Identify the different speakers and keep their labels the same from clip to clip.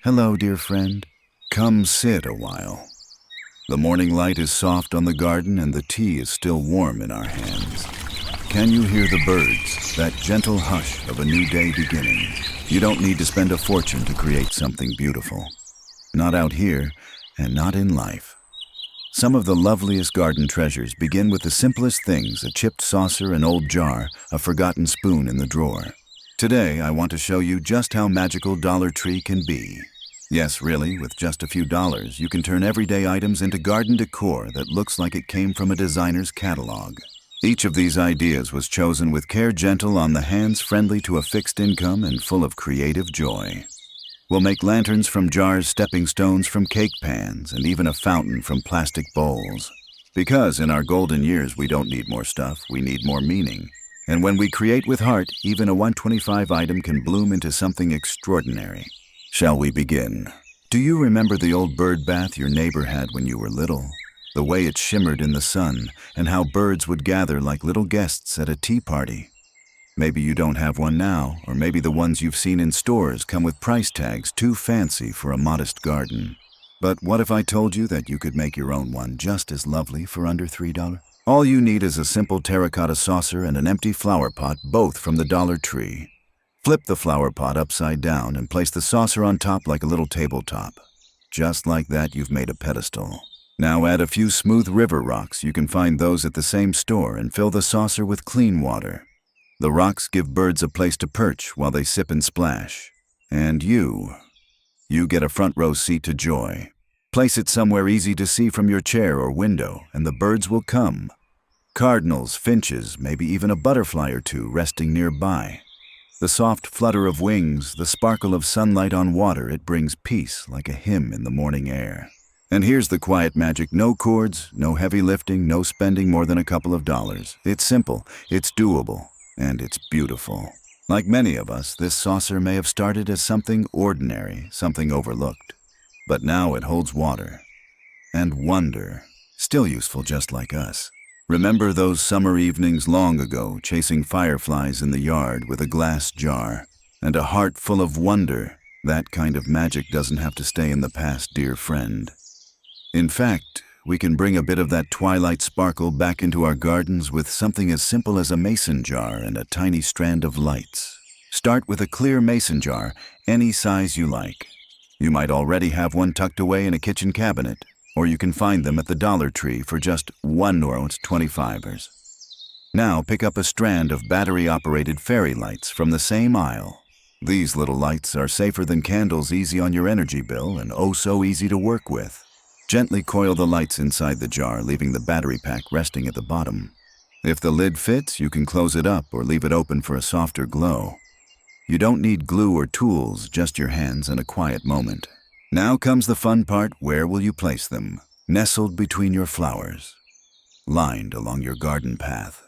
Speaker 1: Hello, dear friend. Come sit a while. The morning light is soft on the garden and the tea is still warm in our hands. Can you hear the birds, that gentle hush of a new day beginning? You don't need to spend a fortune to create something beautiful. Not out here, and not in life. Some of the loveliest garden treasures begin with the simplest things: a chipped saucer, an old jar, a forgotten spoon in the drawer. Today, I want to show you just how magical Dollar Tree can be. Yes, really, with just a few dollars, you can turn everyday items into garden decor that looks like it came from a designer's catalog. Each of these ideas was chosen with care, gentle on the hands, friendly to a fixed income, and full of creative joy. We'll make lanterns from jars, stepping stones from cake pans, and even a fountain from plastic bowls. Because in our golden years, we don't need more stuff, we need more meaning. And when we create with heart, even a $1.25 item can bloom into something extraordinary. Shall we begin? Do you remember the old bird bath your neighbor had when you were little? The way it shimmered in the sun, and how birds would gather like little guests at a tea party. Maybe you don't have one now, or maybe the ones you've seen in stores come with price tags too fancy for a modest garden. But what if I told you that you could make your own one just as lovely for under $3? All you need is a simple terracotta saucer and an empty flower pot, both from the Dollar Tree. Flip the flower pot upside down and place the saucer on top like a little tabletop. Just like that, you've made a pedestal. Now add a few smooth river rocks. You can find those at the same store, and fill the saucer with clean water. The rocks give birds a place to perch while they sip and splash. And you get a front row seat to joy. Place it somewhere easy to see from your chair or window, and the birds will come. Cardinals, finches, maybe even a butterfly or two resting nearby. The soft flutter of wings, the sparkle of sunlight on water, it brings peace like a hymn in the morning air. And here's the quiet magic: no cords, no heavy lifting, no spending more than a couple of dollars. It's simple, it's doable, and it's beautiful. Like many of us, this saucer may have started as something ordinary, something overlooked. But now it holds water and wonder, still useful just like us. Remember those summer evenings long ago, chasing fireflies in the yard with a glass jar and a heart full of wonder? That kind of magic doesn't have to stay in the past, dear friend. In fact, we can bring a bit of that twilight sparkle back into our gardens with something as simple as a mason jar and a tiny strand of lights. Start with a clear mason jar, any size you like. You might already have one tucked away in a kitchen cabinet, or you can find them at the Dollar Tree for just $1.25. Now pick up a strand of battery-operated fairy lights from the same aisle. These little lights are safer than candles, easy on your energy bill, and oh so easy to work with. Gently coil the lights inside the jar, leaving the battery pack resting at the bottom. If the lid fits, you can close it up or leave it open for a softer glow. You don't need glue or tools, just your hands and a quiet moment. Now comes the fun part: where will you place them? Nestled between your flowers, lined along your garden path,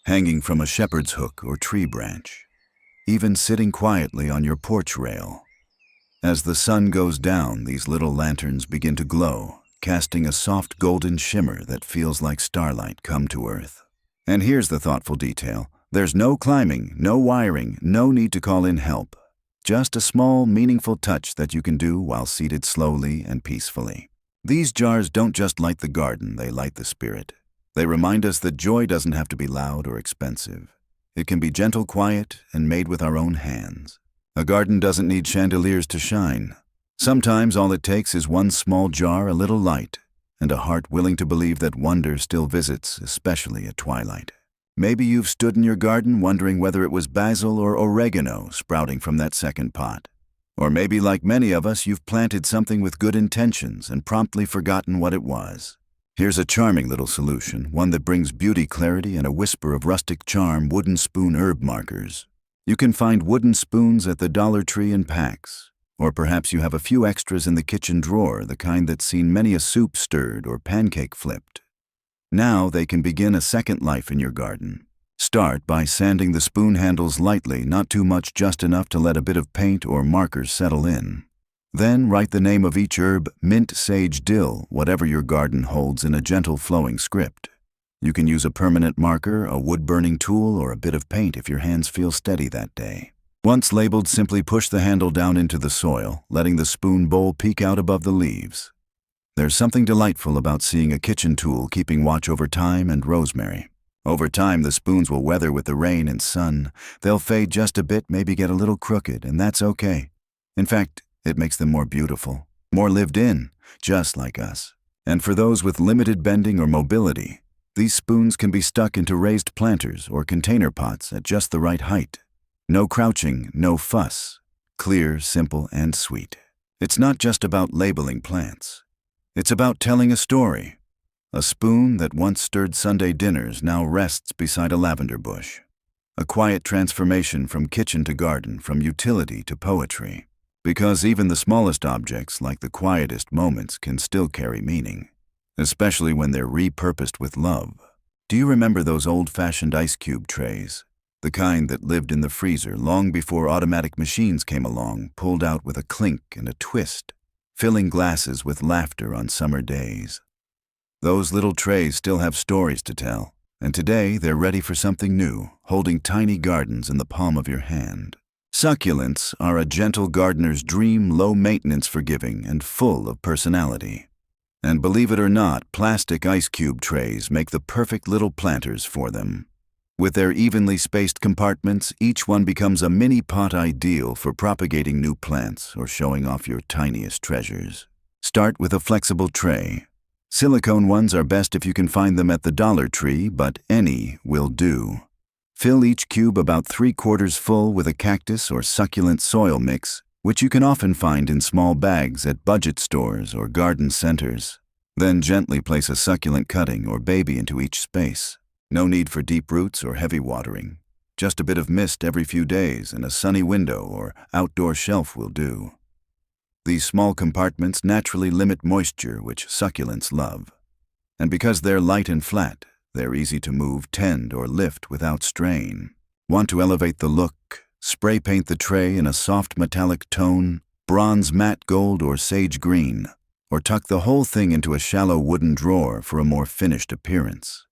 Speaker 1: hanging from a shepherd's hook or tree branch, even sitting quietly on your porch rail. As the sun goes down, these little lanterns begin to glow, casting a soft golden shimmer that feels like starlight come to earth. And here's the thoughtful detail: there's no climbing, no wiring, no need to call in help. Just a small, meaningful touch that you can do while seated slowly and peacefully. These jars don't just light the garden, they light the spirit. They remind us that joy doesn't have to be loud or expensive. It can be gentle, quiet, and made with our own hands. A garden doesn't need chandeliers to shine. Sometimes all it takes is one small jar, a little light, and a heart willing to believe that wonder still visits, especially at twilight. Maybe you've stood in your garden wondering whether it was basil or oregano sprouting from that second pot. Or maybe, like many of us, you've planted something with good intentions and promptly forgotten what it was. Here's a charming little solution, one that brings beauty, clarity, and a whisper of rustic charm: wooden spoon herb markers. You can find wooden spoons at the Dollar Tree in packs. Or perhaps you have a few extras in the kitchen drawer, the kind that's seen many a soup stirred or pancake flipped. Now they can begin a second life in your garden. Start by sanding the spoon handles lightly, not too much, just enough to let a bit of paint or markers settle in. Then write the name of each herb: mint, sage, dill, whatever your garden holds, in a gentle flowing script. You can use a permanent marker, a wood-burning tool, or a bit of paint if your hands feel steady that day. Once labeled, simply push the handle down into the soil, letting the spoon bowl peek out above the leaves. There's something delightful about seeing a kitchen tool keeping watch over thyme and rosemary. Over time, the spoons will weather with the rain and sun. They'll fade just a bit, maybe get a little crooked, and that's okay. In fact, it makes them more beautiful, more lived in, just like us. And for those with limited bending or mobility, these spoons can be stuck into raised planters or container pots at just the right height. No crouching, no fuss. Clear, simple, and sweet. It's not just about labeling plants. It's about telling a story. A spoon that once stirred Sunday dinners now rests beside a lavender bush. A quiet transformation from kitchen to garden, from utility to poetry. Because even the smallest objects, like the quietest moments, can still carry meaning. Especially when they're repurposed with love. Do you remember those old-fashioned ice cube trays? The kind that lived in the freezer long before automatic machines came along, pulled out with a clink and a twist, filling glasses with laughter on summer days. Those little trays still have stories to tell, and today they're ready for something new, holding tiny gardens in the palm of your hand. Succulents are a gentle gardener's dream, low-maintenance, forgiving, and full of personality. And believe it or not, plastic ice cube trays make the perfect little planters for them. With their evenly spaced compartments, each one becomes a mini pot ideal for propagating new plants or showing off your tiniest treasures. Start with a flexible tray. Silicone ones are best if you can find them at the Dollar Tree, but any will do. Fill each cube about 3/4 full with a cactus or succulent soil mix, which you can often find in small bags at budget stores or garden centers. Then gently place a succulent cutting or baby into each space. No need for deep roots or heavy watering. Just a bit of mist every few days and a sunny window or outdoor shelf will do. These small compartments naturally limit moisture, which succulents love. And because they're light and flat, they're easy to move, tend, or lift without strain. Want to elevate the look? Spray paint the tray in a soft metallic tone, bronze, matte gold, or sage green, or tuck the whole thing into a shallow wooden drawer for a more finished appearance.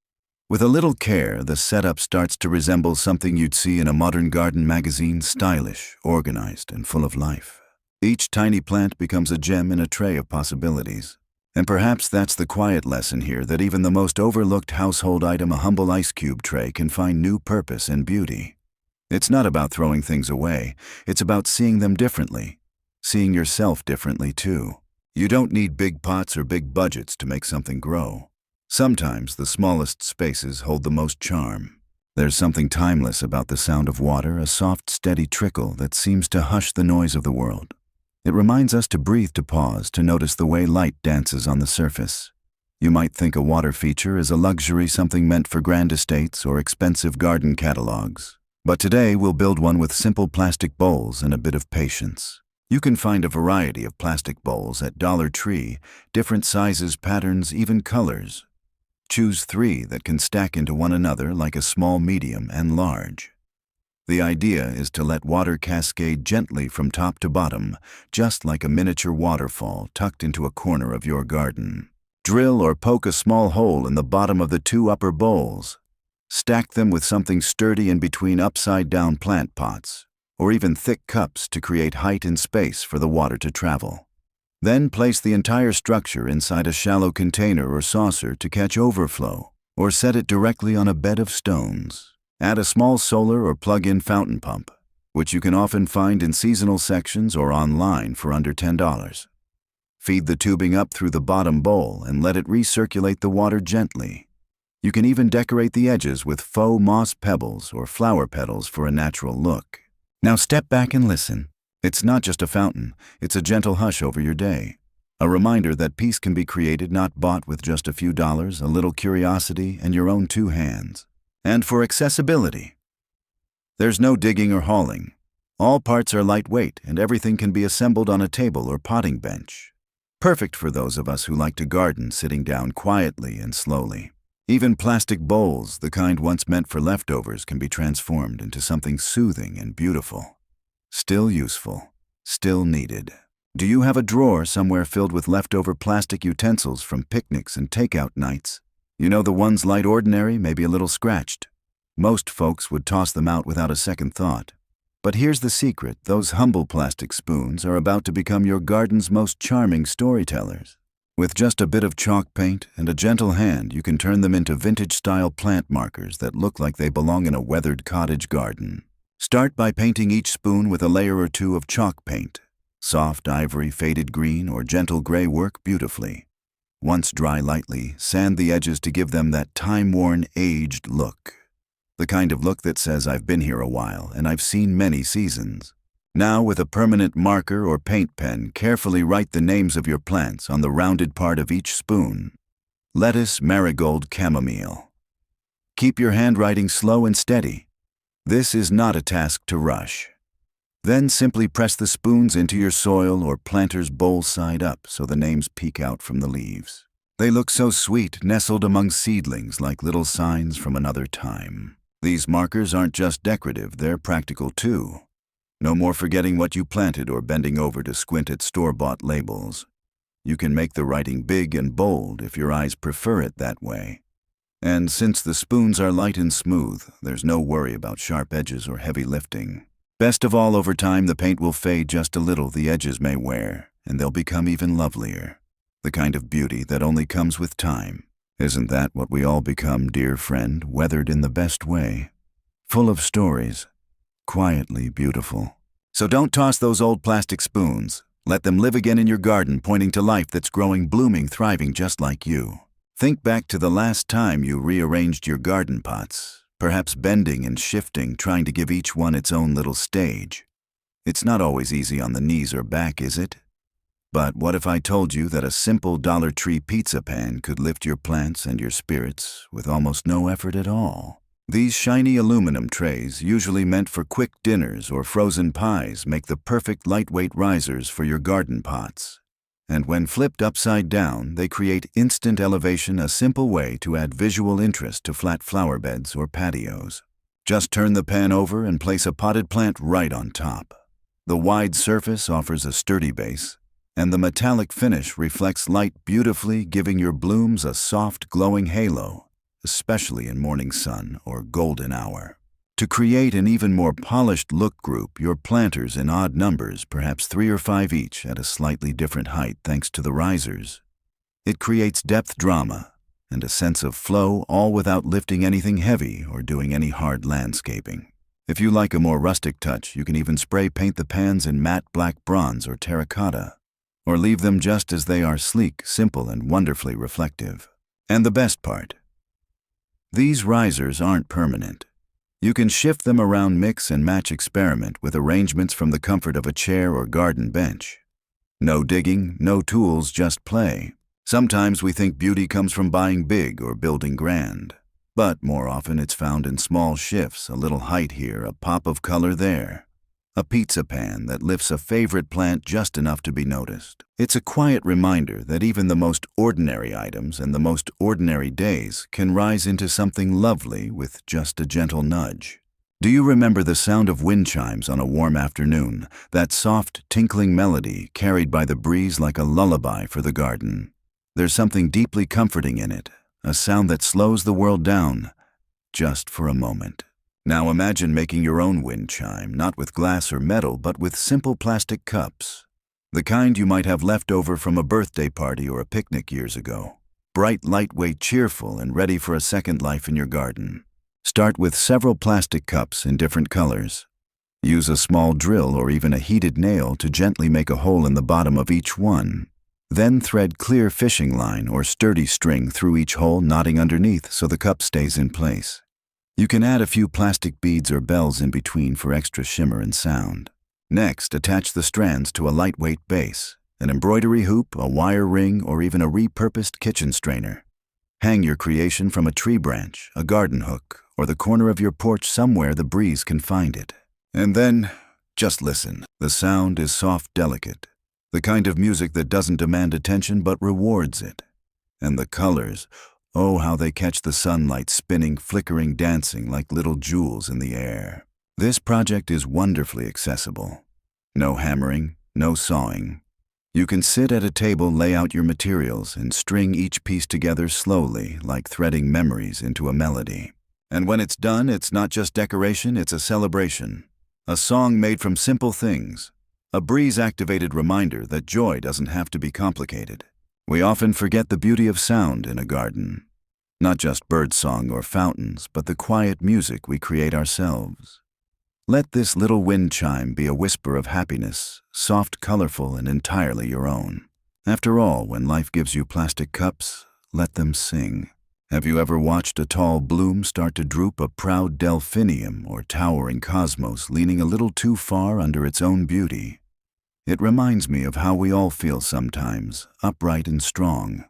Speaker 1: With a little care, the setup starts to resemble something you'd see in a modern garden magazine, stylish, organized, and full of life. Each tiny plant becomes a gem in a tray of possibilities. And perhaps that's the quiet lesson here, that even the most overlooked household item, a humble ice cube tray, can find new purpose and beauty. It's not about throwing things away, it's about seeing them differently. Seeing yourself differently, too. You don't need big pots or big budgets to make something grow. Sometimes the smallest spaces hold the most charm. There's something timeless about the sound of water, a soft, steady trickle that seems to hush the noise of the world. It reminds us to breathe, to pause, to notice the way light dances on the surface. You might think a water feature is a luxury, something meant for grand estates or expensive garden catalogs. But today we'll build one with simple plastic bowls and a bit of patience. You can find a variety of plastic bowls at Dollar Tree, different sizes, patterns, even colors. Choose 3 that can stack into one another like a small, medium, and large. The idea is to let water cascade gently from top to bottom, just like a miniature waterfall tucked into a corner of your garden. Drill or poke a small hole in the bottom of the 2 upper bowls. Stack them with something sturdy in between upside-down plant pots, or even thick cups to create height and space for the water to travel. Then place the entire structure inside a shallow container or saucer to catch overflow, or set it directly on a bed of stones. Add a small solar or plug-in fountain pump, which you can often find in seasonal sections or online for under $10. Feed the tubing up through the bottom bowl and let it recirculate the water gently. You can even decorate the edges with faux moss pebbles or flower petals for a natural look. Now step back and listen. It's not just a fountain, it's a gentle hush over your day. A reminder that peace can be created, not bought, with just a few dollars, a little curiosity, and your own 2 hands. And for accessibility, there's no digging or hauling. All parts are lightweight and everything can be assembled on a table or potting bench. Perfect for those of us who like to garden sitting down quietly and slowly. Even plastic bowls, the kind once meant for leftovers, can be transformed into something soothing and beautiful. Still useful, still needed. Do you have a drawer somewhere filled with leftover plastic utensils from picnics and takeout nights? You know, the ones light, ordinary, maybe a little scratched. Most folks would toss them out without a second thought. But here's the secret: those humble plastic spoons are about to become your garden's most charming storytellers. With just a bit of chalk paint and a gentle hand, you can turn them into vintage-style plant markers that look like they belong in a weathered cottage garden. Start by painting each spoon with a layer or two of chalk paint. Soft ivory, faded green, or gentle gray work beautifully. Once dry lightly, sand the edges to give them that time-worn, aged look. The kind of look that says, "I've been here a while, and I've seen many seasons." Now, with a permanent marker or paint pen, carefully write the names of your plants on the rounded part of each spoon. Lettuce, marigold, chamomile. Keep your handwriting slow and steady. This is not a task to rush. Then simply press the spoons into your soil or planter's bowl side up so the names peek out from the leaves. They look so sweet, nestled among seedlings like little signs from another time. These markers aren't just decorative, they're practical too. No more forgetting what you planted or bending over to squint at store-bought labels. You can make the writing big and bold if your eyes prefer it that way. And since the spoons are light and smooth, there's no worry about sharp edges or heavy lifting. Best of all, over time, the paint will fade just a little, the edges may wear, and they'll become even lovelier. The kind of beauty that only comes with time. Isn't that what we all become, dear friend, weathered in the best way? Full of stories. Quietly beautiful. So don't toss those old plastic spoons. Let them live again in your garden, pointing to life that's growing, blooming, thriving just like you. Think back to the last time you rearranged your garden pots, perhaps bending and shifting, trying to give each one its own little stage. It's not always easy on the knees or back, is it? But what if I told you that a simple Dollar Tree pizza pan could lift your plants and your spirits with almost no effort at all? These shiny aluminum trays, usually meant for quick dinners or frozen pies, make the perfect lightweight risers for your garden pots. And when flipped upside down, they create instant elevation, a simple way to add visual interest to flat flower beds or patios. Just turn the pan over and place a potted plant right on top. The wide surface offers a sturdy base, and the metallic finish reflects light beautifully, giving your blooms a soft, glowing halo, especially in morning sun or golden hour. To create an even more polished look, group your planters in odd numbers, perhaps 3 or 5 each at a slightly different height thanks to the risers. It creates depth, drama, and a sense of flow, all without lifting anything heavy or doing any hard landscaping. If you like a more rustic touch, you can even spray paint the pans in matte black, bronze, or terracotta, or leave them just as they are, sleek, simple, and wonderfully reflective. And the best part, these risers aren't permanent. You can shift them around, mix and match, experiment with arrangements from the comfort of a chair or garden bench. No digging, no tools, just play. Sometimes we think beauty comes from buying big or building grand. But more often it's found in small shifts, a little height here, a pop of color there. A pizza pan that lifts a favorite plant just enough to be noticed. It's a quiet reminder that even the most ordinary items and the most ordinary days can rise into something lovely with just a gentle nudge. Do you remember the sound of wind chimes on a warm afternoon, that soft, tinkling melody carried by the breeze like a lullaby for the garden? There's something deeply comforting in it, a sound that slows the world down just for a moment. Now imagine making your own wind chime, not with glass or metal, but with simple plastic cups. The kind you might have left over from a birthday party or a picnic years ago. Bright, lightweight, cheerful, and ready for a second life in your garden. Start with several plastic cups in different colors. Use a small drill or even a heated nail to gently make a hole in the bottom of each one. Then thread clear fishing line or sturdy string through each hole, knotting underneath so the cup stays in place. You can add a few plastic beads or bells in between for extra shimmer and sound. Next, attach the strands to a lightweight base, an embroidery hoop, a wire ring, or even a repurposed kitchen strainer. Hang your creation from a tree branch, a garden hook, or the corner of your porch, somewhere the breeze can find it. And then, just listen. The sound is soft, delicate, the kind of music that doesn't demand attention but rewards it. And the colors, oh, how they catch the sunlight, spinning, flickering, dancing like little jewels in the air. This project is wonderfully accessible. No hammering, no sawing. You can sit at a table, lay out your materials, and string each piece together slowly, like threading memories into a melody. And when it's done, it's not just decoration, it's a celebration. A song made from simple things. A breeze-activated reminder that joy doesn't have to be complicated. We often forget the beauty of sound in a garden. Not just birdsong or fountains, but the quiet music we create ourselves. Let this little wind chime be a whisper of happiness, soft, colorful, and entirely your own. After all, when life gives you plastic cups, let them sing. Have you ever watched a tall bloom start to droop, a proud delphinium or towering cosmos leaning a little too far under its own beauty? It reminds me of how we all feel sometimes, upright and strong.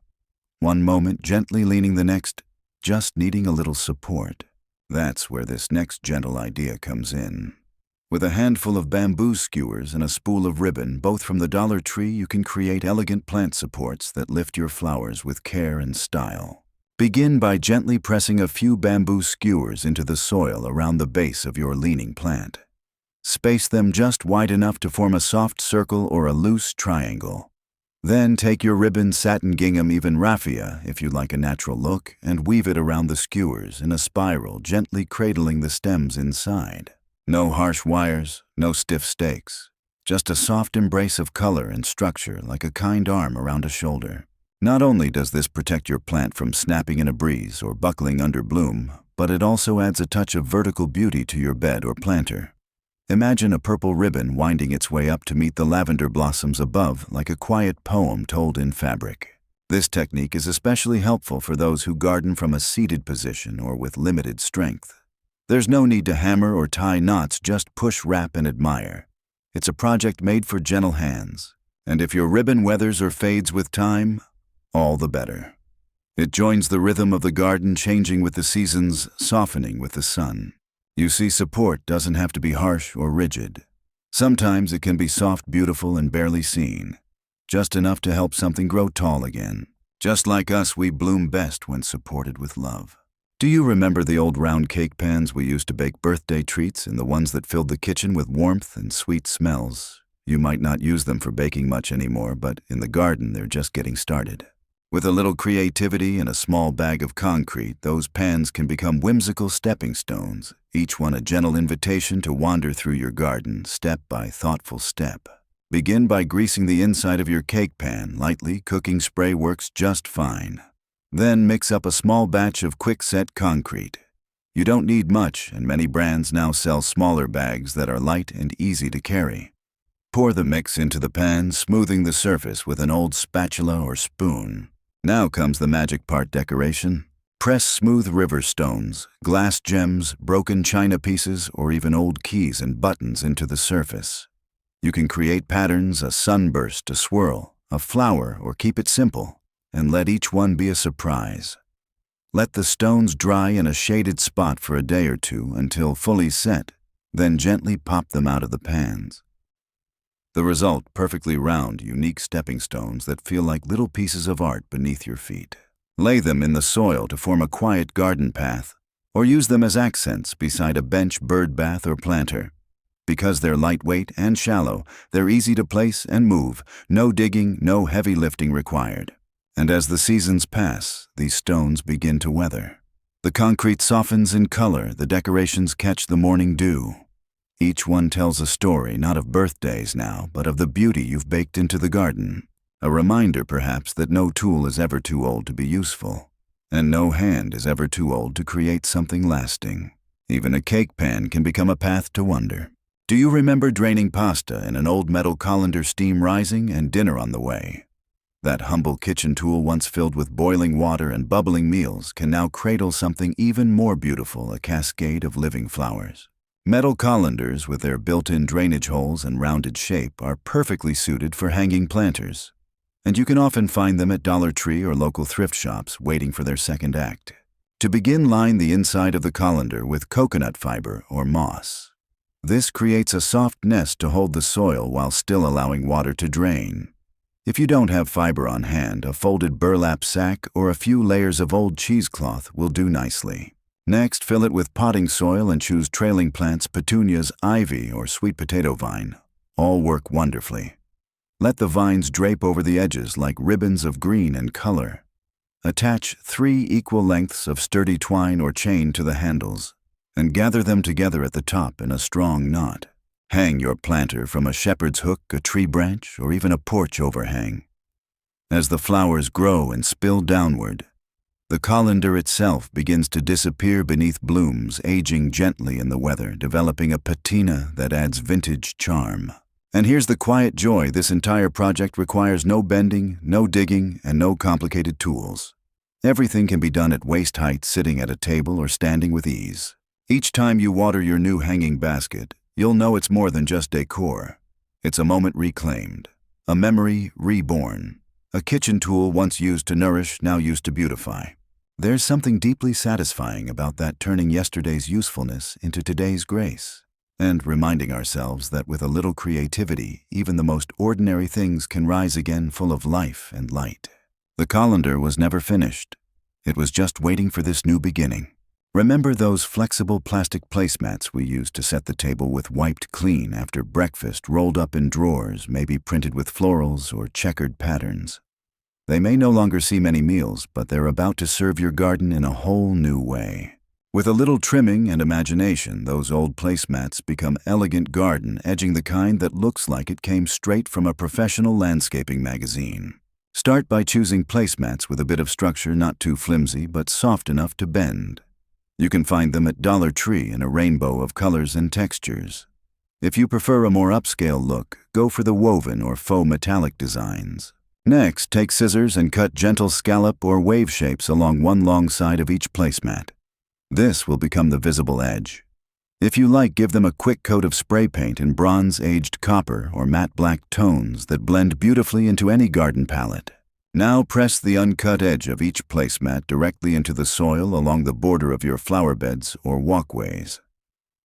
Speaker 1: One moment gently leaning, the next just needing a little support. That's where this next gentle idea comes in. With a handful of bamboo skewers and a spool of ribbon, both from the Dollar Tree, you can create elegant plant supports that lift your flowers with care and style. Begin by gently pressing a few bamboo skewers into the soil around the base of your leaning plant. Space them just wide enough to form a soft circle or a loose triangle. Then take your ribbon, satin, gingham, even raffia, if you like a natural look, and weave it around the skewers in a spiral, gently cradling the stems inside. No harsh wires, no stiff stakes. Just a soft embrace of color and structure, like a kind arm around a shoulder. Not only does this protect your plant from snapping in a breeze or buckling under bloom, but it also adds a touch of vertical beauty to your bed or planter. Imagine a purple ribbon winding its way up to meet the lavender blossoms above, like a quiet poem told in fabric. This technique is especially helpful for those who garden from a seated position or with limited strength. There's no need to hammer or tie knots, just push, wrap, and admire. It's a project made for gentle hands. And if your ribbon weathers or fades with time, all the better. It joins the rhythm of the garden, changing with the seasons, softening with the sun. You see, support doesn't have to be harsh or rigid. Sometimes it can be soft, beautiful, and barely seen. Just enough to help something grow tall again. Just like us, we bloom best when supported with love. Do you remember the old round cake pans we used to bake birthday treats, and the ones that filled the kitchen with warmth and sweet smells? You might not use them for baking much anymore, but in the garden they're just getting started. With a little creativity and a small bag of concrete, those pans can become whimsical stepping stones, each one a gentle invitation to wander through your garden, step by thoughtful step. Begin by greasing the inside of your cake pan lightly. Cooking spray works just fine. Then mix up a small batch of quick-set concrete. You don't need much, and many brands now sell smaller bags that are light and easy to carry. Pour the mix into the pan, smoothing the surface with an old spatula or spoon. Now comes the magic part: decoration. Press smooth river stones, glass gems, broken china pieces, or even old keys and buttons into the surface. You can create patterns: a sunburst, a swirl, a flower, or keep it simple, and let each one be a surprise. Let the stones dry in a shaded spot for a day or two until fully set, then gently pop them out of the pans. The result: perfectly round, unique stepping stones that feel like little pieces of art beneath your feet. Lay them in the soil to form a quiet garden path, or use them as accents beside a bench, bird bath, or planter. Because they're lightweight and shallow, they're easy to place and move. No digging, no heavy lifting required. And as the seasons pass, these stones begin to weather. The concrete softens in color, the decorations catch the morning dew. Each one tells a story, not of birthdays now, but of the beauty you've baked into the garden. A reminder, perhaps, that no tool is ever too old to be useful, and no hand is ever too old to create something lasting. Even a cake pan can become a path to wonder. Do you remember draining pasta in an old metal colander, steam rising, and dinner on the way? That humble kitchen tool, once filled with boiling water and bubbling meals, can now cradle something even more beautiful: a cascade of living flowers. Metal colanders, with their built-in drainage holes and rounded shape, are perfectly suited for hanging planters. And you can often find them at Dollar Tree or local thrift shops, waiting for their second act. To begin, line the inside of the colander with coconut fiber or moss. This creates a soft nest to hold the soil while still allowing water to drain. If you don't have fiber on hand, a folded burlap sack or a few layers of old cheesecloth will do nicely. Next, fill it with potting soil and choose trailing plants: petunias, ivy, or sweet potato vine. All work wonderfully. Let the vines drape over the edges like ribbons of green and color. Attach 3 equal lengths of sturdy twine or chain to the handles, and gather them together at the top in a strong knot. Hang your planter from a shepherd's hook, a tree branch, or even a porch overhang. As the flowers grow and spill downward, the colander itself begins to disappear beneath blooms, aging gently in the weather, developing a patina that adds vintage charm. And here's the quiet joy: this entire project requires no bending, no digging, and no complicated tools. Everything can be done at waist height, sitting at a table or standing with ease. Each time you water your new hanging basket, you'll know it's more than just decor. It's a moment reclaimed, a memory reborn, a kitchen tool once used to nourish, now used to beautify. There's something deeply satisfying about that, turning yesterday's usefulness into today's grace, and reminding ourselves that with a little creativity, even the most ordinary things can rise again, full of life and light. The colander was never finished. It was just waiting for this new beginning. Remember those flexible plastic placemats we used to set the table with, wiped clean after breakfast, rolled up in drawers, maybe printed with florals or checkered patterns? They may no longer see many meals, but they're about to serve your garden in a whole new way. With a little trimming and imagination, those old placemats become elegant garden edging, the kind that looks like it came straight from a professional landscaping magazine. Start by choosing placemats with a bit of structure, not too flimsy, but soft enough to bend. You can find them at Dollar Tree in a rainbow of colors and textures. If you prefer a more upscale look, go for the woven or faux metallic designs. Next, take scissors and cut gentle scallop or wave shapes along one long side of each placemat. This will become the visible edge. If you like, give them a quick coat of spray paint in bronze-aged copper or matte black tones that blend beautifully into any garden palette. Now press the uncut edge of each placemat directly into the soil along the border of your flower beds or walkways.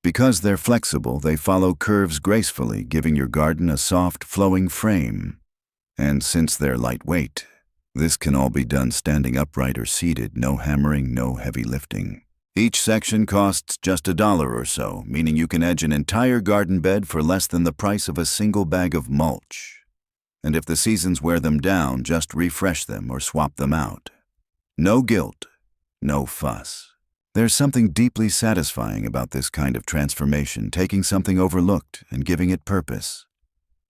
Speaker 1: Because they're flexible, they follow curves gracefully, giving your garden a soft, flowing frame. And since they're lightweight, this can all be done standing upright or seated, no hammering, no heavy lifting. Each section costs just $1 or so, meaning you can edge an entire garden bed for less than the price of a single bag of mulch. And if the seasons wear them down, just refresh them or swap them out. No guilt, no fuss. There's something deeply satisfying about this kind of transformation, taking something overlooked and giving it purpose.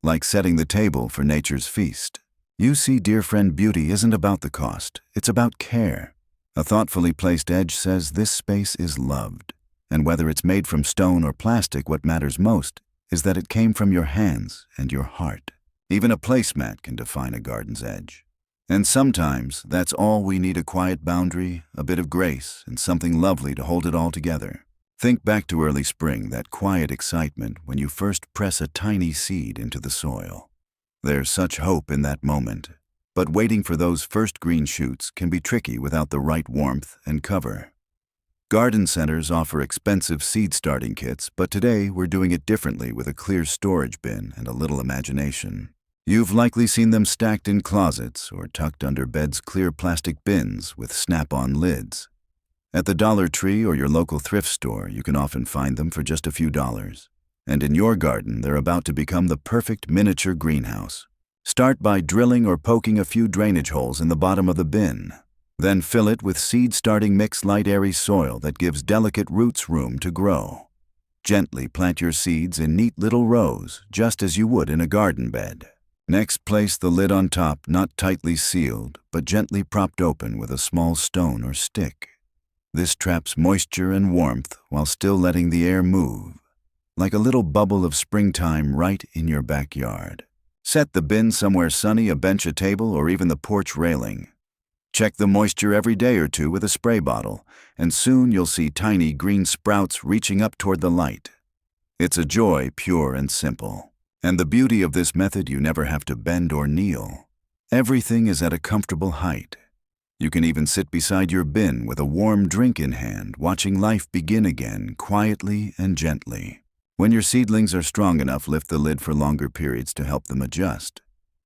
Speaker 1: Like setting the table for nature's feast. You see, dear friend, beauty isn't about the cost, it's about care. A thoughtfully placed edge says this space is loved. And whether it's made from stone or plastic, what matters most is that it came from your hands and your heart. Even a placemat can define a garden's edge. And sometimes that's all we need: a quiet boundary, a bit of grace, and something lovely to hold it all together. Think back to early spring, that quiet excitement when you first press a tiny seed into the soil. There's such hope in that moment, but waiting for those first green shoots can be tricky without the right warmth and cover. Garden centers offer expensive seed starting kits, but today we're doing it differently with a clear storage bin and a little imagination. You've likely seen them stacked in closets or tucked under beds, clear plastic bins with snap-on lids. At the Dollar Tree or your local thrift store, you can often find them for just a few dollars. And in your garden, they're about to become the perfect miniature greenhouse. Start by drilling or poking a few drainage holes in the bottom of the bin. Then fill it with seed-starting mix, light, airy soil that gives delicate roots room to grow. Gently plant your seeds in neat little rows, just as you would in a garden bed. Next, place the lid on top, not tightly sealed, but gently propped open with a small stone or stick. This traps moisture and warmth while still letting the air move, like a little bubble of springtime right in your backyard. Set the bin somewhere sunny, a bench, a table, or even the porch railing. Check the moisture every day or two with a spray bottle, and soon you'll see tiny green sprouts reaching up toward the light. It's a joy, pure and simple. And the beauty of this method, you never have to bend or kneel. Everything is at a comfortable height. You can even sit beside your bin with a warm drink in hand, watching life begin again, quietly and gently. When your seedlings are strong enough, lift the lid for longer periods to help them adjust.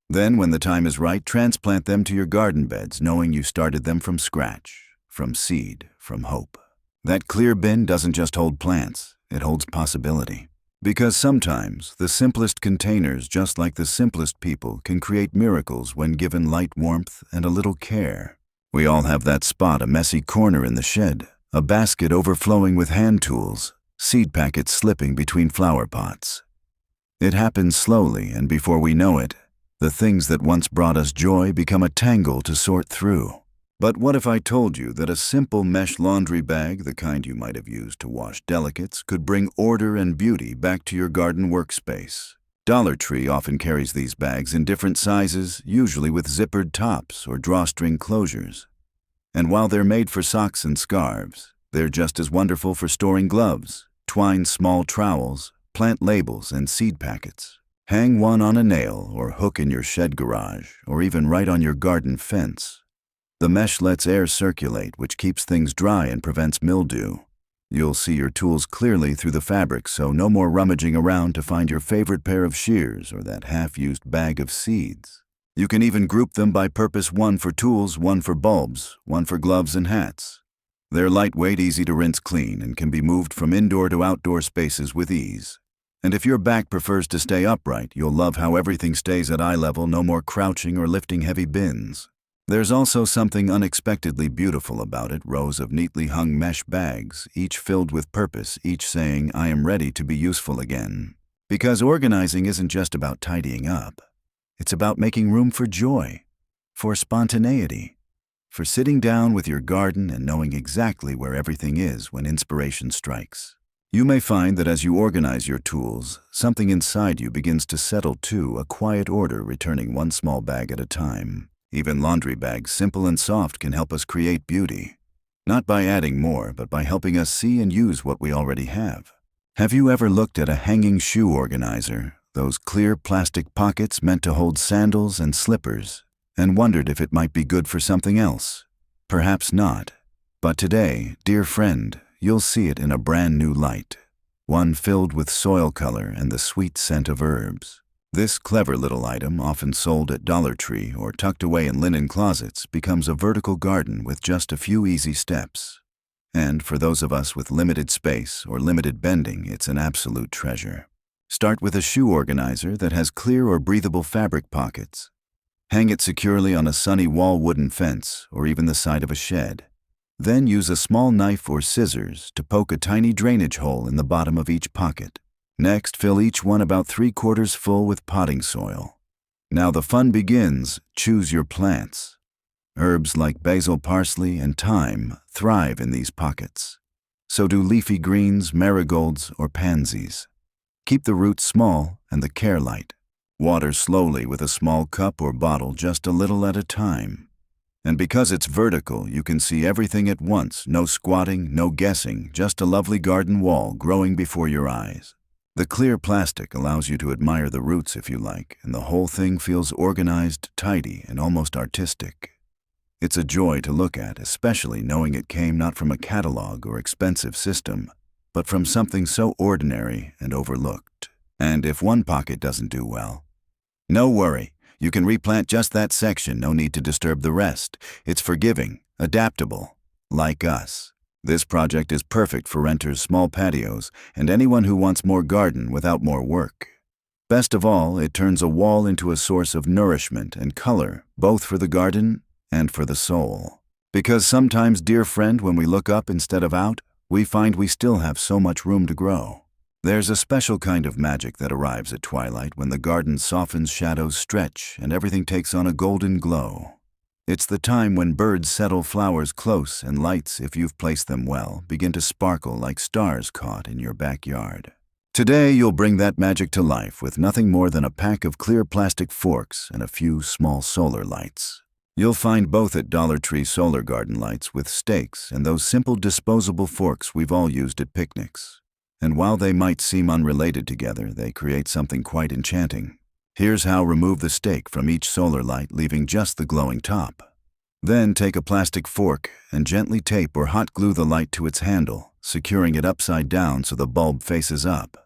Speaker 1: Then, when the time is right, transplant them to your garden beds, knowing you started them from scratch, from seed, from hope. That clear bin doesn't just hold plants, it holds possibility. Because sometimes the simplest containers, just like the simplest people, can create miracles when given light, warmth, and a little care. We all have that spot, a messy corner in the shed, a basket overflowing with hand tools, seed packets slipping between flower pots. It happens slowly, and before we know it, the things that once brought us joy become a tangle to sort through. But what if I told you that a simple mesh laundry bag, the kind you might have used to wash delicates, could bring order and beauty back to your garden workspace? Dollar Tree often carries these bags in different sizes, usually with zippered tops or drawstring closures. And while they're made for socks and scarves, they're just as wonderful for storing gloves, twine small trowels, plant labels, and seed packets. Hang one on a nail or hook in your shed garage, or even right on your garden fence. The mesh lets air circulate, which keeps things dry and prevents mildew. You'll see your tools clearly through the fabric, so no more rummaging around to find your favorite pair of shears or that half-used bag of seeds. You can even group them by purpose, one for tools, one for bulbs, one for gloves and hats. They're lightweight, easy to rinse clean, and can be moved from indoor to outdoor spaces with ease. And if your back prefers to stay upright, you'll love how everything stays at eye level, no more crouching or lifting heavy bins. There's also something unexpectedly beautiful about it, rows of neatly hung mesh bags, each filled with purpose, each saying, "I am ready to be useful again." Because organizing isn't just about tidying up. It's about making room for joy, for spontaneity, for sitting down with your garden and knowing exactly where everything is when inspiration strikes. You may find that as you organize your tools, something inside you begins to settle too, a quiet order returning one small bag at a time. Even laundry bags, simple and soft, can help us create beauty. Not by adding more, but by helping us see and use what we already have. Have you ever looked at a hanging shoe organizer, those clear plastic pockets meant to hold sandals and slippers, and wondered if it might be good for something else? Perhaps not. But today, dear friend, you'll see it in a brand new light. One filled with soil color and the sweet scent of herbs. This clever little item, often sold at Dollar Tree or tucked away in linen closets, becomes a vertical garden with just a few easy steps. And for those of us with limited space or limited bending, it's an absolute treasure. Start with a shoe organizer that has clear or breathable fabric pockets. Hang it securely on a sunny wall wooden fence or even the side of a shed. Then use a small knife or scissors to poke a tiny drainage hole in the bottom of each pocket. Next, fill each one about 3/4 full with potting soil. Now the fun begins. Choose your plants. Herbs like basil, parsley, and thyme thrive in these pockets. So do leafy greens, marigolds, or pansies. Keep the roots small and the care light. Water slowly with a small cup or bottle, just a little at a time. And because it's vertical, you can see everything at once. No squatting, no guessing, just a lovely garden wall growing before your eyes. The clear plastic allows you to admire the roots if you like, and the whole thing feels organized, tidy, and almost artistic. It's a joy to look at, especially knowing it came not from a catalog or expensive system, but from something so ordinary and overlooked. And if one pocket doesn't do well, no worry. You can replant just that section, no need to disturb the rest. It's forgiving, adaptable, like us. This project is perfect for renters, small patios, and anyone who wants more garden without more work. Best of all, it turns a wall into a source of nourishment and color, both for the garden and for the soul. Because sometimes, dear friend, when we look up instead of out, we find we still have so much room to grow. There's a special kind of magic that arrives at twilight when the garden softens, shadows stretch, and everything takes on a golden glow. It's the time when birds settle flowers close and lights, if you've placed them well, begin to sparkle like stars caught in your backyard. Today, you'll bring that magic to life with nothing more than a pack of clear plastic forks and a few small solar lights. You'll find both at Dollar Tree solar garden lights with stakes and those simple disposable forks we've all used at picnics. And while they might seem unrelated together, they create something quite enchanting. Here's how: remove the stake from each solar light, leaving just the glowing top. Then take a plastic fork and gently tape or hot glue the light to its handle, securing it upside down so the bulb faces up.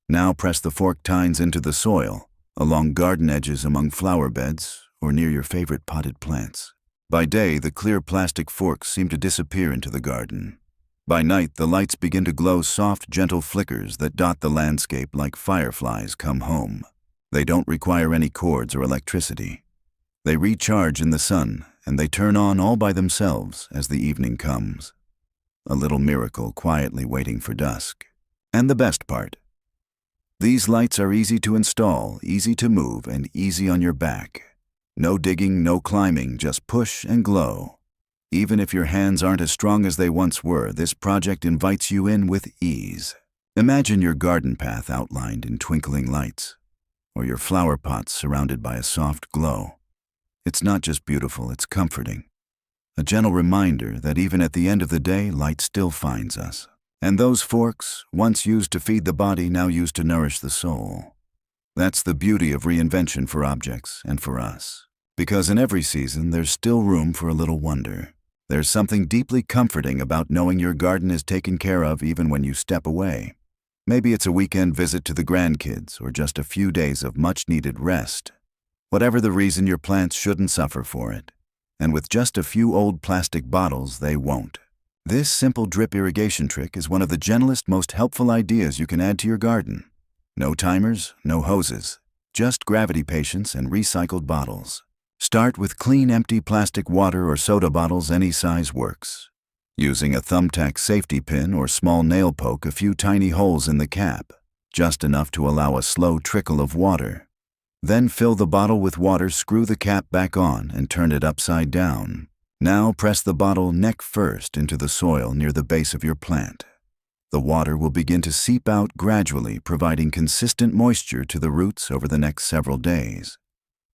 Speaker 1: Now press the fork tines into the soil, along garden edges, among flower beds, or near your favorite potted plants. By day, the clear plastic forks seem to disappear into the garden. By night, the lights begin to glow, soft, gentle flickers that dot the landscape like fireflies come home. They don't require any cords or electricity. They recharge in the sun, and they turn on all by themselves as the evening comes. A little miracle quietly waiting for dusk. And the best part, These lights are easy to install, easy to move, and easy on your back. No digging, no climbing, just push and glow. Even if your hands aren't as strong as they once were, this project invites you in with ease. Imagine your garden path outlined in twinkling lights, or your flower pots surrounded by a soft glow. It's not just beautiful, it's comforting. A gentle reminder that even at the end of the day, light still finds us. And those forks, once used to feed the body, now used to nourish the soul. That's the beauty of reinvention for objects and for us. Because in every season, there's still room for a little wonder. There's something deeply comforting about knowing your garden is taken care of even when you step away. Maybe it's a weekend visit to the grandkids or just a few days of much-needed rest. Whatever the reason, your plants shouldn't suffer for it. And with just a few old plastic bottles, they won't. This simple drip irrigation trick is one of the gentlest, most helpful ideas you can add to your garden. No timers, no hoses, just gravity patience and recycled bottles. Start with clean, empty plastic water or soda bottles, any size works. Using a thumbtack safety pin or small nail, poke a few tiny holes in the cap, just enough to allow a slow trickle of water. Then fill the bottle with water, screw the cap back on, and turn it upside down. Now press the bottle neck first into the soil near the base of your plant. The water will begin to seep out gradually, providing consistent moisture to the roots over the next several days.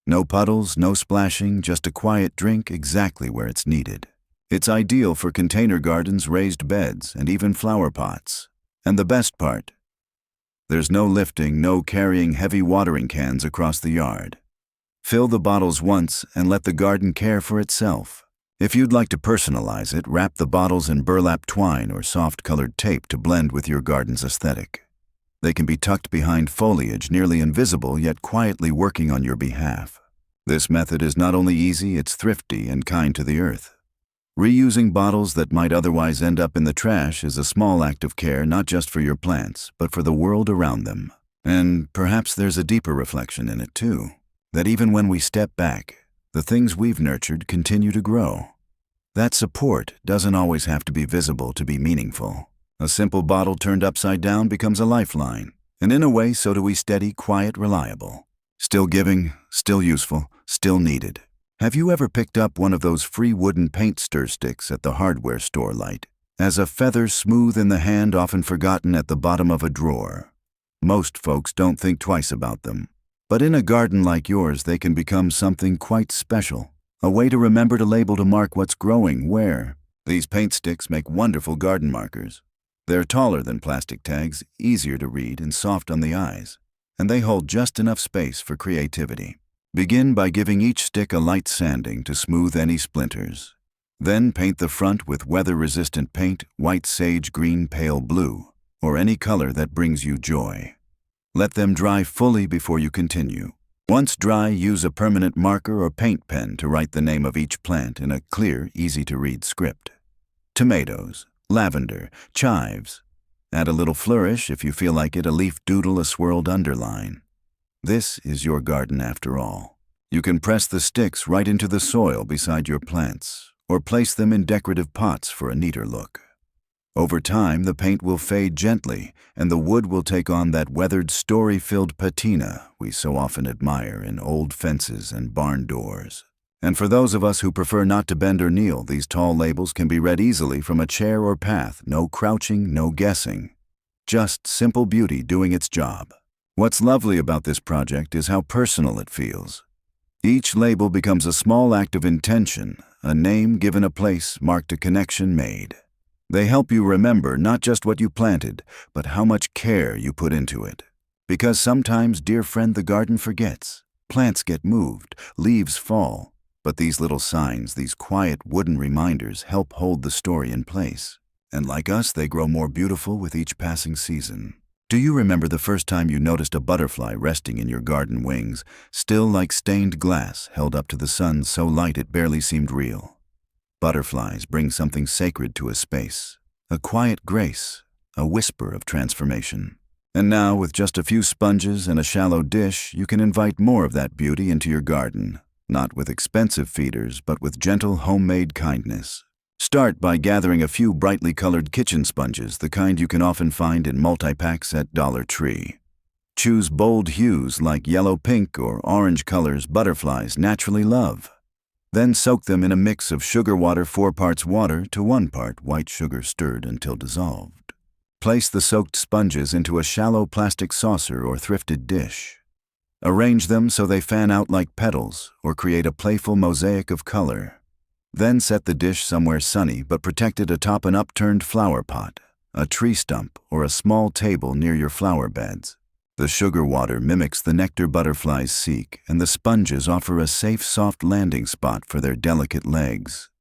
Speaker 1: No puddles, no splashing, just a quiet drink exactly where it's needed. It's ideal for container gardens, raised beds, and even flower pots. And the best part, there's no lifting, no carrying heavy watering cans across the yard. Fill the bottles once and let the garden care for itself. If you'd like to personalize it, wrap the bottles in burlap twine or soft-colored tape to blend with your garden's aesthetic. They can be tucked behind foliage, nearly invisible, yet quietly working on your behalf. This method is not only easy, it's thrifty and kind to the earth. Reusing bottles that might otherwise end up in the trash is a small act of care, not just for your plants, but for the world around them. And perhaps there's a deeper reflection in it too, that even when we step back, the things we've nurtured continue to grow. That support doesn't always have to be visible to be meaningful. A simple bottle turned upside down becomes a lifeline, and in a way, so do we, steady, quiet, reliable. Still giving, still useful, still needed. Have you ever picked up one of those free wooden paint stir sticks at the hardware store, light as a feather, smooth in the hand, often forgotten at the bottom of a drawer? Most folks don't think twice about them. But in a garden like yours, they can become something quite special. A way to remember, to label, to mark what's growing where. These paint sticks make wonderful garden markers. They're taller than plastic tags, easier to read, and soft on the eyes. And they hold just enough space for creativity. Begin by giving each stick a light sanding to smooth any splinters. Then paint the front with weather-resistant paint, white, sage green, pale blue, or any color that brings you joy. Let them dry fully before you continue. Once dry, use a permanent marker or paint pen to write the name of each plant in a clear, easy-to-read script. Tomatoes, lavender, chives. Add a little flourish if you feel like it, a leaf doodle, a swirled underline. This is your garden after all. You can press the sticks right into the soil beside your plants, or place them in decorative pots for a neater look. Over time, the paint will fade gently, and the wood will take on that weathered, story-filled patina we so often admire in old fences and barn doors. And for those of us who prefer not to bend or kneel, these tall labels can be read easily from a chair or path. No crouching, no guessing. Just simple beauty doing its job. What's lovely about this project is how personal it feels. Each label becomes a small act of intention, a name given a place, marked a connection made. They help you remember not just what you planted, but how much care you put into it. Because sometimes, dear friend, the garden forgets. Plants get moved, leaves fall. But these little signs, these quiet wooden reminders, help hold the story in place. And like us, they grow more beautiful with each passing season. Do you remember the first time you noticed a butterfly resting in your garden wings, still like stained glass held up to the sun, so light it barely seemed real? Butterflies bring something sacred to a space, a quiet grace, a whisper of transformation. And now, with just a few sponges and a shallow dish, you can invite more of that beauty into your garden, not with expensive feeders, but with gentle homemade kindness. Start by gathering a few brightly colored kitchen sponges, the kind you can often find in multi-packs at Dollar Tree. Choose bold hues like yellow, pink, or orange colors butterflies naturally love. Then soak them in a mix of sugar water, 4 parts water to 1 part white sugar stirred until dissolved. Place the soaked sponges into a shallow plastic saucer or thrifted dish. Arrange them so they fan out like petals or create a playful mosaic of color. Then set the dish somewhere sunny but protected atop an upturned flower pot, a tree stump, or a small table near your flower beds. The sugar water mimics the nectar butterflies seek, and the sponges offer a safe, soft landing spot for their delicate legs.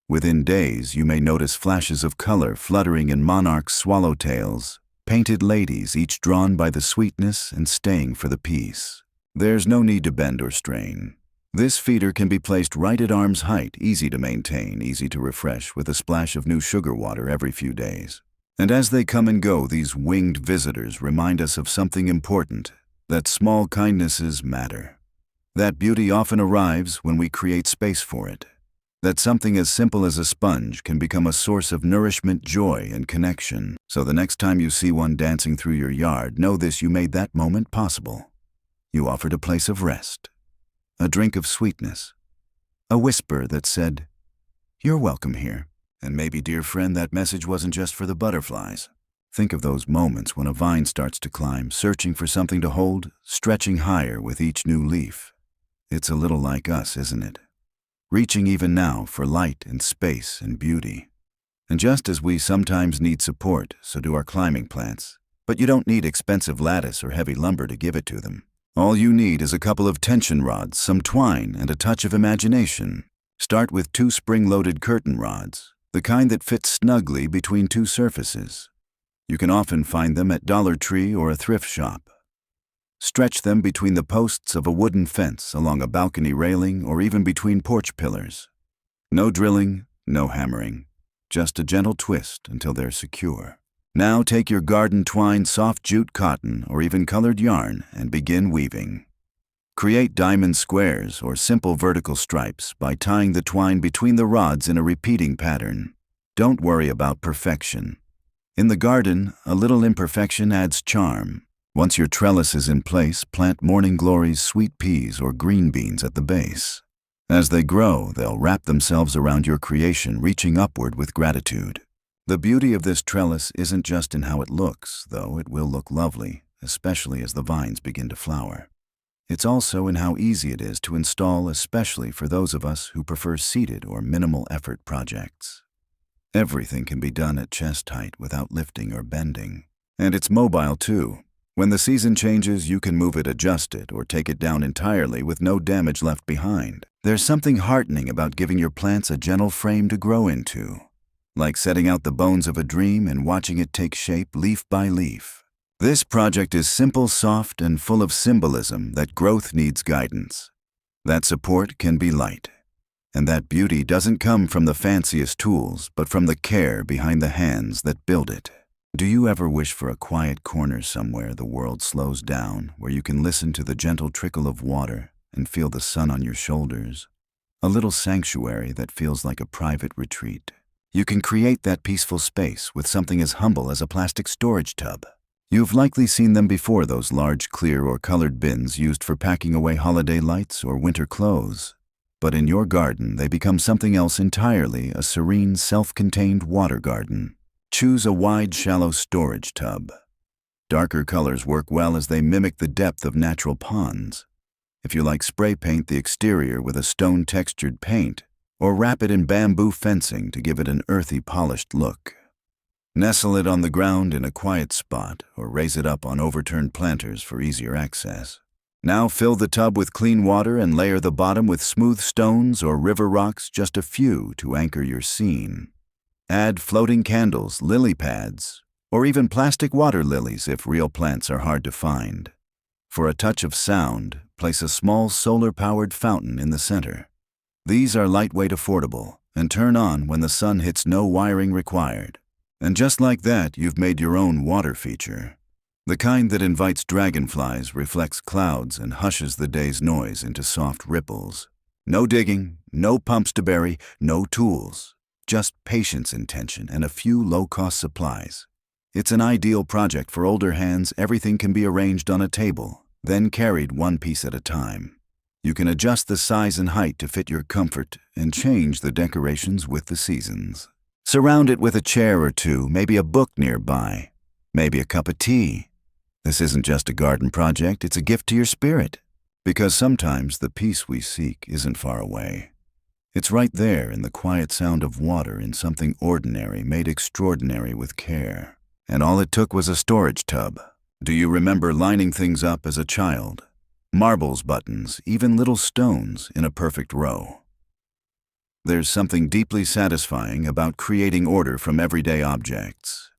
Speaker 1: Within days, you may notice flashes of color fluttering in monarch swallowtails, painted ladies, each drawn by the sweetness and staying for the peace. There's no need to bend or strain. This feeder can be placed right at arm's height, easy to maintain, easy to refresh, with a splash of new sugar water every few days. And as they come and go, these winged visitors remind us of something important, that small kindnesses matter. That beauty often arrives when we create space for it. That something as simple as a sponge can become a source of nourishment, joy, and connection. So the next time you see one dancing through your yard, know this: you made that moment possible. You offered a place of rest, a drink of sweetness, a whisper that said, "You're welcome here." And maybe, dear friend, that message wasn't just for the butterflies. Think of those moments when a vine starts to climb, searching for something to hold, stretching higher with each new leaf. It's a little like us, isn't it? Reaching even now for light and space and beauty. And just as we sometimes need support, so do our climbing plants. But you don't need expensive lattice or heavy lumber to give it to them. All you need is a couple of tension rods, some twine, and a touch of imagination. Start with 2 spring-loaded curtain rods, the kind that fits snugly between 2 surfaces. You can often find them at Dollar Tree or a thrift shop. Stretch them between the posts of a wooden fence, along a balcony railing, or even between porch pillars. No drilling, no hammering, just a gentle twist until they're secure. Now take your garden twine, soft jute cotton, or even colored yarn and begin weaving. Create diamond squares or simple vertical stripes by tying the twine between the rods in a repeating pattern. Don't worry about perfection. In the garden, a little imperfection adds charm. Once your trellis is in place, plant morning glories, sweet peas, or green beans at the base. As they grow, they'll wrap themselves around your creation, reaching upward with gratitude. The beauty of this trellis isn't just in how it looks, though it will look lovely, especially as the vines begin to flower. It's also in how easy it is to install, especially for those of us who prefer seated or minimal effort projects. Everything can be done at chest height without lifting or bending. And it's mobile too. When the season changes, you can move it, adjust it, or take it down entirely with no damage left behind. There's something heartening about giving your plants a gentle frame to grow into, like setting out the bones of a dream and watching it take shape leaf by leaf. This project is simple, soft, and full of symbolism that growth needs guidance. That support can be light. And that beauty doesn't come from the fanciest tools, but from the care behind the hands that build it. Do you ever wish for a quiet corner somewhere the world slows down, where you can listen to the gentle trickle of water and feel the sun on your shoulders? A little sanctuary that feels like a private retreat. You can create that peaceful space with something as humble as a plastic storage tub. You've likely seen them before, those large clear or colored bins used for packing away holiday lights or winter clothes. But in your garden, they become something else entirely, a serene, self-contained water garden. Choose a wide, shallow storage tub. Darker colors work well as they mimic the depth of natural ponds. If you like, spray paint the exterior with a stone-textured paint, or wrap it in bamboo fencing to give it an earthy, polished look. Nestle it on the ground in a quiet spot, or raise it up on overturned planters for easier access. Now fill the tub with clean water and layer the bottom with smooth stones or river rocks, just a few to anchor your scene. Add floating candles, lily pads, or even plastic water lilies if real plants are hard to find. For a touch of sound, place a small solar-powered fountain in the center. These are lightweight, affordable, and turn on when the sun hits, no wiring required. And just like that, you've made your own water feature. The kind that invites dragonflies, reflects clouds, and hushes the day's noise into soft ripples. No digging, no pumps to bury, no tools. Just patience, intention, and a few low-cost supplies. It's an ideal project for older hands. Everything can be arranged on a table, then carried one piece at a time. You can adjust the size and height to fit your comfort and change the decorations with the seasons. Surround it with a chair or two, maybe a book nearby, maybe a cup of tea. This isn't just a garden project, it's a gift to your spirit. Because sometimes the peace we seek isn't far away. It's right there in the quiet sound of water in something ordinary made extraordinary with care. And all it took was a storage tub. Do you remember lining things up as a child? Marbles, buttons, even little stones in a perfect row. There's something deeply satisfying about creating order from everyday objects.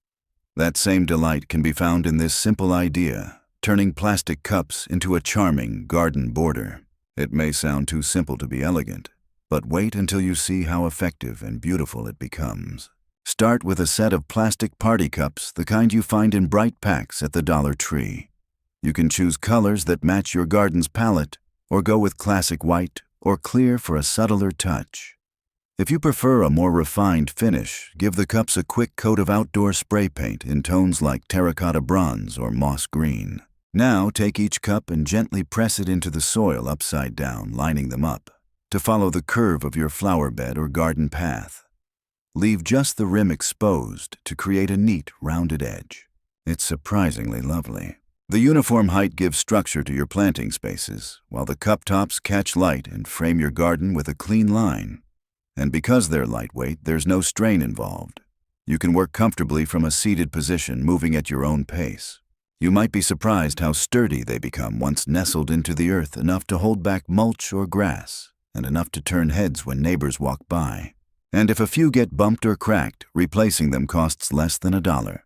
Speaker 1: That same delight can be found in this simple idea, turning plastic cups into a charming garden border. It may sound too simple to be elegant, but wait until you see how effective and beautiful it becomes. Start with a set of plastic party cups, the kind you find in bright packs at the Dollar Tree. You can choose colors that match your garden's palette, or go with classic white or clear for a subtler touch. If you prefer a more refined finish, give the cups a quick coat of outdoor spray paint in tones like terracotta bronze or moss green. Now take each cup and gently press it into the soil upside down, lining them up, to follow the curve of your flower bed or garden path. Leave just the rim exposed to create a neat, rounded edge. It's surprisingly lovely. The uniform height gives structure to your planting spaces, while the cup tops catch light and frame your garden with a clean line. And because they're lightweight, there's no strain involved. You can work comfortably from a seated position, moving at your own pace. You might be surprised how sturdy they become once nestled into the earth, enough to hold back mulch or grass, and enough to turn heads when neighbors walk by. And if a few get bumped or cracked, replacing them costs less than $1.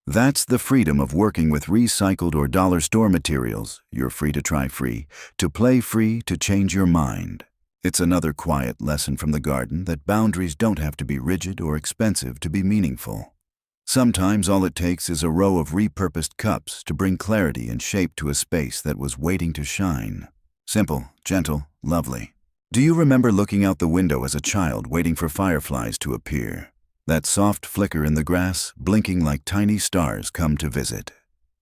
Speaker 1: That's the freedom of working with recycled or dollar store materials. You're free to try free, to play free, to change your mind. It's another quiet lesson from the garden that boundaries don't have to be rigid or expensive to be meaningful. Sometimes all it takes is a row of repurposed cups to bring clarity and shape to a space that was waiting to shine. Simple, gentle, lovely. Do you remember looking out the window as a child, waiting for fireflies to appear? That soft flicker in the grass, blinking like tiny stars come to visit.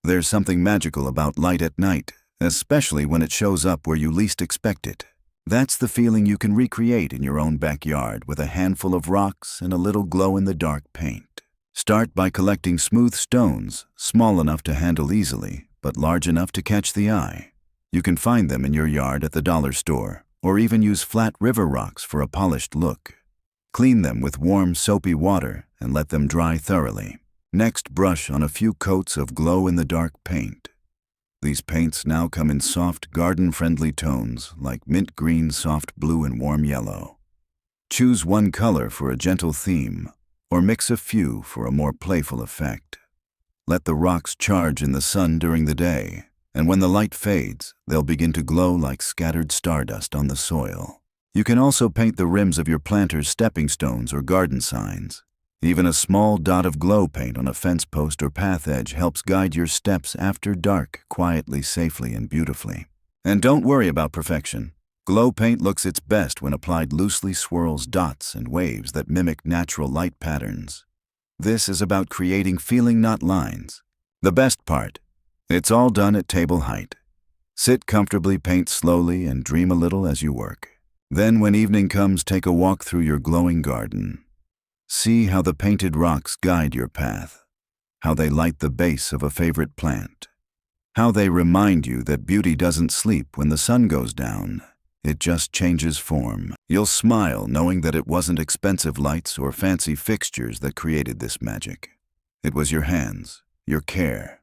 Speaker 1: There's something magical about light at night, especially when it shows up where you least expect it. That's the feeling you can recreate in your own backyard with a handful of rocks and a little glow-in-the-dark paint. Start by collecting smooth stones, small enough to handle easily, but large enough to catch the eye. You can find them in your yard at the dollar store, or even use flat river rocks for a polished look. Clean them with warm, soapy water and let them dry thoroughly. Next, brush on a few coats of glow-in-the-dark paint. These paints now come in soft, garden-friendly tones like mint green, soft blue, and warm yellow. Choose one color for a gentle theme, or mix a few for a more playful effect. Let the rocks charge in the sun during the day, and when the light fades, they'll begin to glow like scattered stardust on the soil. You can also paint the rims of your planters stepping stones or garden signs. Even a small dot of glow paint on a fence post or path edge helps guide your steps after dark quietly, safely, and beautifully. And don't worry about perfection. Glow paint looks its best when applied loosely, swirls dots and waves that mimic natural light patterns. This is about creating feeling, not lines. The best part, it's all done at table height. Sit comfortably, paint slowly, and dream a little as you work. Then when evening comes, take a walk through your glowing garden. See how the painted rocks guide your path, how they light the base of a favorite plant, how they remind you that beauty doesn't sleep when the sun goes down, it just changes form. You'll smile knowing that it wasn't expensive lights or fancy fixtures that created this magic. It was your hands, your care,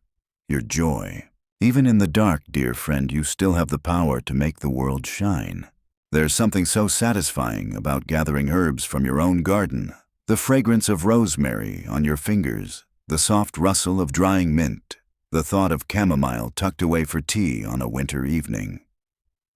Speaker 1: your joy. Even in the dark, dear friend, you still have the power to make the world shine. There's something so satisfying about gathering herbs from your own garden. The fragrance of rosemary on your fingers, the soft rustle of drying mint, the thought of chamomile tucked away for tea on a winter evening.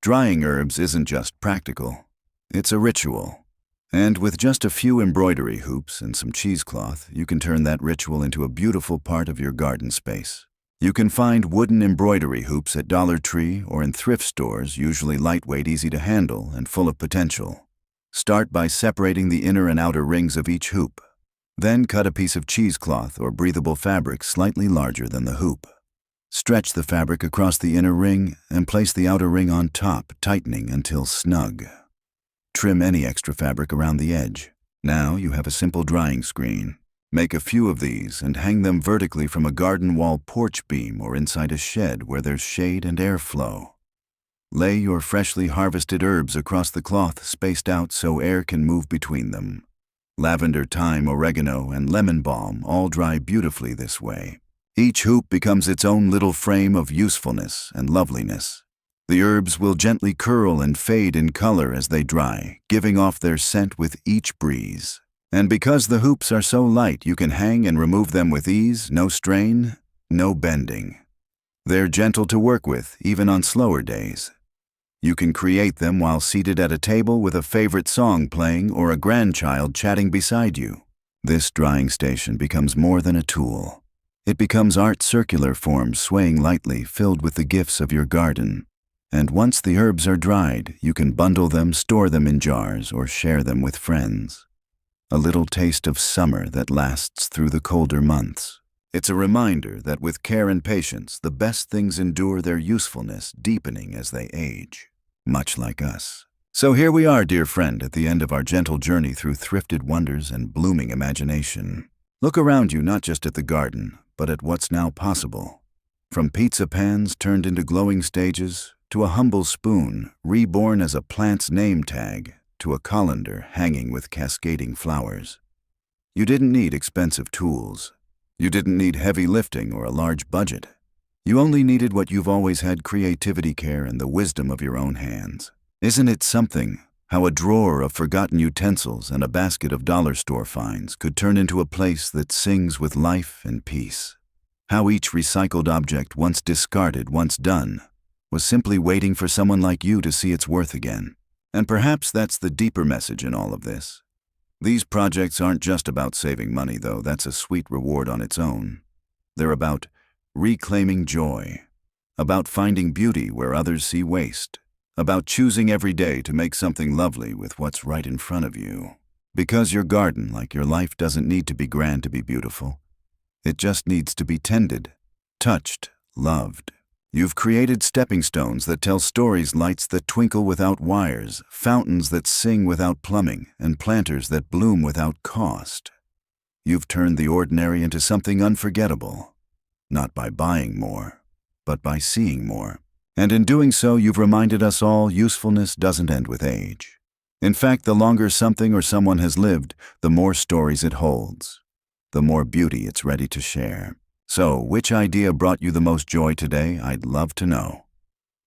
Speaker 1: Drying herbs isn't just practical, it's a ritual. And with just a few embroidery hoops and some cheesecloth, you can turn that ritual into a beautiful part of your garden space. You can find wooden embroidery hoops at Dollar Tree or in thrift stores, usually lightweight, easy to handle, and full of potential. Start by separating the inner and outer rings of each hoop. Then cut a piece of cheesecloth or breathable fabric slightly larger than the hoop. Stretch the fabric across the inner ring and place the outer ring on top, tightening until snug. Trim any extra fabric around the edge. Now you have a simple drying screen. Make a few of these and hang them vertically from a garden wall porch beam or inside a shed where there's shade and airflow. Lay your freshly harvested herbs across the cloth, spaced out so air can move between them. Lavender, thyme, oregano, and lemon balm all dry beautifully this way. Each hoop becomes its own little frame of usefulness and loveliness. The herbs will gently curl and fade in color as they dry, giving off their scent with each breeze. And because the hoops are so light, you can hang and remove them with ease, no strain, no bending. They're gentle to work with, even on slower days. You can create them while seated at a table with a favorite song playing or a grandchild chatting beside you. This drying station becomes more than a tool. It becomes art, circular forms swaying lightly, filled with the gifts of your garden. And once the herbs are dried, you can bundle them, store them in jars, or share them with friends. A little taste of summer that lasts through the colder months. It's a reminder that with care and patience, the best things endure their usefulness, deepening as they age, much like us. So here we are, dear friend, at the end of our gentle journey through thrifted wonders and blooming imagination. Look around you, not just at the garden, but at what's now possible. From pizza pans turned into glowing stages, to a humble spoon, reborn as a plant's name tag, to a colander hanging with cascading flowers. You didn't need expensive tools. You didn't need heavy lifting or a large budget. You only needed what you've always had: creativity, care, and the wisdom of your own hands. Isn't it something how a drawer of forgotten utensils and a basket of dollar store finds could turn into a place that sings with life and peace? How each recycled object, once discarded, once done, was simply waiting for someone like you to see its worth again. And perhaps that's the deeper message in all of this. These projects aren't just about saving money, though that's a sweet reward on its own. They're about reclaiming joy, about finding beauty where others see waste, about choosing every day to make something lovely with what's right in front of you. Because your garden, like your life, doesn't need to be grand to be beautiful. It just needs to be tended, touched, loved. You've created stepping stones that tell stories, lights that twinkle without wires, fountains that sing without plumbing, and planters that bloom without cost. You've turned the ordinary into something unforgettable, not by buying more, but by seeing more. And in doing so, you've reminded us all usefulness doesn't end with age. In fact, the longer something or someone has lived, the more stories it holds, the more beauty it's ready to share. So, which idea brought you the most joy today? I'd love to know.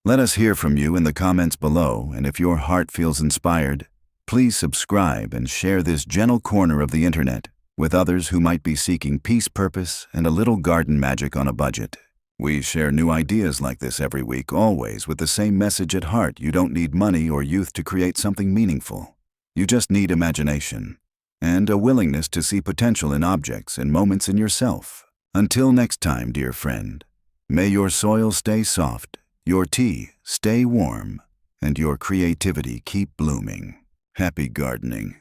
Speaker 1: Let us hear from you in the comments below, and if your heart feels inspired, please subscribe and share this gentle corner of the internet with others who might be seeking peace, purpose, and a little garden magic on a budget. We share new ideas like this every week, always with the same message at heart. You don't need money or youth to create something meaningful. You just need imagination and a willingness to see potential in objects and moments in yourself. Until next time, dear friend, may your soil stay soft, your tea stay warm, and your creativity keep blooming. Happy gardening.